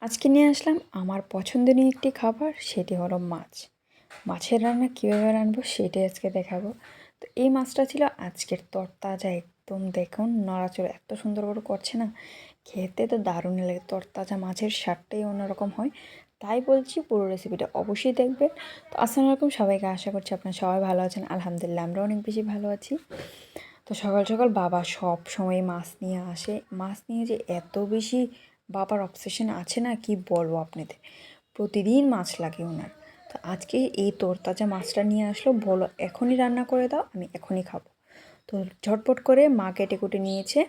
আজকে নিয়ে আসলাম আমার পছন্দনীয় একটি খাবার, সেটি হলো মাছ। মাছের রান্না কীভাবে রাঁধবো সেটাই আজকে দেখাবো। তো এই মাছটা ছিল আজকের তরতাজা, একদম দেখুন নড়াচড়া এত সুন্দর করে করছে না, খেতে তো দারুণ লাগে। তরতাজা মাছের স্বাদটাই অন্যরকম হয়, তাই বলছি পুরো রেসিপিটা অবশ্যই দেখবেন। তো আসসালামু আলাইকুম সবাইকে, আশা করছি আপনারা সবাই ভালো আছেন। আলহামদুলিল্লাহ আমরা অনেক বেশি ভালো আছি। তো সকাল সকাল বাবা সব সময় মাছ নিয়ে আসে। মাছ নিয়ে যে এত বেশি বাবার অবসেশন আছে না, কি বলবো আপনাদের, প্রতিদিন মাছ লাগে ওনার। তো আজকে এই তরতাজা মাছটা নিয়ে আসলো, বলো এখনই রান্না করে দাও, আমি এখনই খাবো। তো ঝটপট করে মা কেটে কুটে নিয়েছে।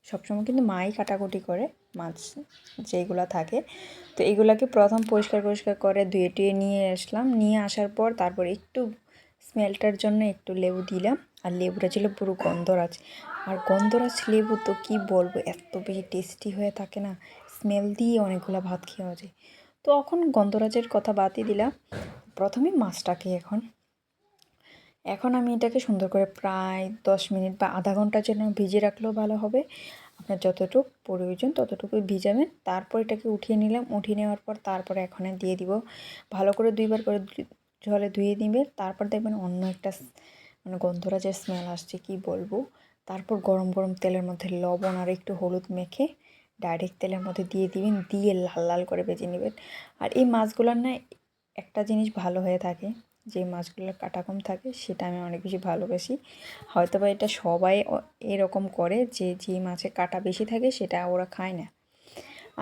সবসময় কিন্তু মাই কাটাকুটি করে মাছ যেগুলো থাকে। তো এগুলাকে প্রথম পরিষ্কার করে ধুয়ে টুয়ে নিয়ে আসলাম। নিয়ে আসার পর তারপর একটু স্মেলটার জন্য একটু লেবু দিলাম। আর লেবুটা ছিল পুরো গন্ধরাজ। আর গন্ধরাজ লেবু তো কি বলবো, এত বেশি টেস্টি হয়ে থাকে না, স্মেল দিয়ে অনেকগুলো ভাত খাওয়া যায়। তো এখন গন্ধরাজের কথা বাদই দিলাম, প্রথমে মাছটাকে এখন আমি এটাকে সুন্দর করে প্রায় 10 মিনিট বা আধা ঘন্টার জন্য ভিজিয়ে রাখলেও ভালো হবে। আপনার যতটুকু প্রয়োজন ততটুকুই ভিজাবেন। তারপর এটাকে উঠিয়ে নিলাম। উঠিয়ে নেওয়ার পর তারপরে এখানে দিয়ে দিব, ভালো করে 2বার করে জলে ধুয়ে দিবে। তারপর দেখবেন অন্য একটা মানে গন্ধরাজের স্মেল আসছে, কি বলবো। তারপর গরম গরম তেলের মধ্যে লবণ আর একটু হলুদ মেখে ডাইরেক্ট তেলের মধ্যে দিয়ে দিবেন, দিয়ে লাল লাল করে ভেজে নেবেন। আর এই মাছগুলোর না একটা জিনিস ভালো হয়ে থাকে, যে মাছগুলোর কাটা কম থাকে, সেটা আমি অনেক বেশি ভালোবাসি। হয়তো বা এটা সবাই এরকম করে, যে মাছের কাটা বেশি থাকে সেটা ওরা খায় না।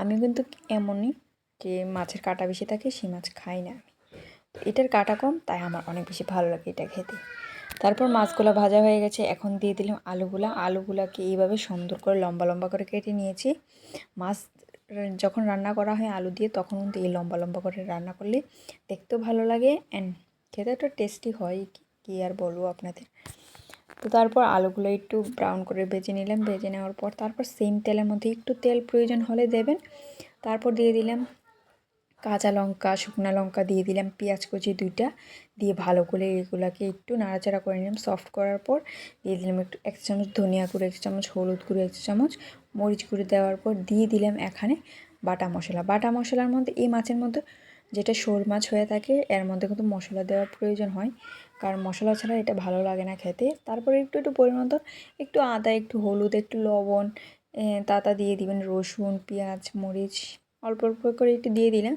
আমি কিন্তু এমনই, যে মাছের কাটা বেশি থাকে সেই মাছ খাই না আমি। তো এটার কাটা কম, তাই আমার অনেক বেশি ভালো লাগে এটা খেতে। তারপর মাছগুলো ভাজা হয়ে গেছে, এখন দিয়ে দিলাম আলুগুলাকে এইভাবে সুন্দর করে লম্বা লম্বা করে কেটে নিয়েছি। মাছ যখন রান্না করা হয় আলু দিয়ে, তখন কিন্তু এই লম্বা লম্বা করে রান্না করলে দেখতেও ভালো লাগে অ্যান্ড খেতে একটা টেস্টি হয়, কি আর বলবো আপনাদের। তো তারপর আলুগুলো একটু ব্রাউন করে ভেজে নিলাম। ভেজে নেওয়ার পর তারপর সেম তেলের মধ্যে একটু তেল প্রয়োজন হলে দেবেন। তারপর দিয়ে দিলাম কাঁচা লঙ্কা, শুকনো লঙ্কা দিয়ে দিলাম, পেঁয়াজ কুচি 2টা দিয়ে ভালো করে এগুলাকে একটু নাড়াচাড়া করে নিলাম। সফট করার পর দিয়ে দিলাম একটু 1 চামচ ধনিয়া গুঁড়ো, 1 চামচ হলুদ গুঁড়ো, 1 চামচ মরিচ গুঁড়ো দেওয়ার পর দিয়ে দিলাম এখানে বাটা মশলা। বাটা মশলার মধ্যে এই মাছের মধ্যে যেটা শোল মাছ হয়ে থাকে, এর মধ্যে কিন্তু মশলা দেওয়ার প্রয়োজন হয়, কারণ মশলা ছাড়া এটা ভালো লাগে না খেতে। তারপরে একটু পরিমাণ মতো একটু আদা, একটু হলুদ, একটু লবণ তাতা দিয়ে দিবেন, রসুন, পেঁয়াজ, মরিচ অল্প অল্প করে একটু দিয়ে দিলাম।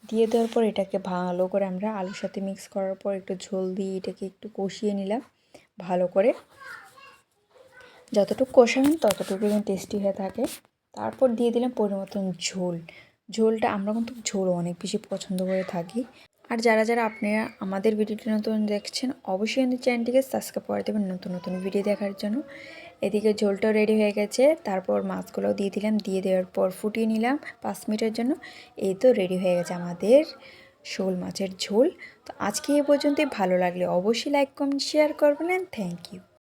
দিয়ে দেওয়ার পর এটাকে ভালো করে আমরা আলুর সাথে মিক্স করার পর একটু ঝোল দিয়ে এটাকে একটু কষিয়ে নিলাম ভালো করে। যতটুকু কষাবেন ততটুকু টেস্টি হয়ে থাকে। তারপর দিয়ে দিলাম পরিমতন ঝোলটা আমরা কিন্তু ঝোল অনেক বেশি পছন্দ করে থাকি। আর যারা আপনারা আমাদের ভিডিওটি নতুন দেখছেন, অবশ্যই আমাদের চ্যানেলটিকে সাবস্ক্রাইব করে দেবেন নতুন ভিডিও দেখার জন্য। এদিকে ঝোলটাও রেডি হয়ে গেছে। তারপর মাছগুলোও দিয়ে দিলাম। দিয়ে দেওয়ার পর ফুটিয়ে নিলাম 5 মিনিটের জন্য। এই তো রেডি হয়ে গেছে আমাদের শোল মাছের ঝোল। তো আজকে এই পর্যন্তই। ভালো লাগলে অবশ্যই লাইক কমেন্ট শেয়ার করবেন। Thank you.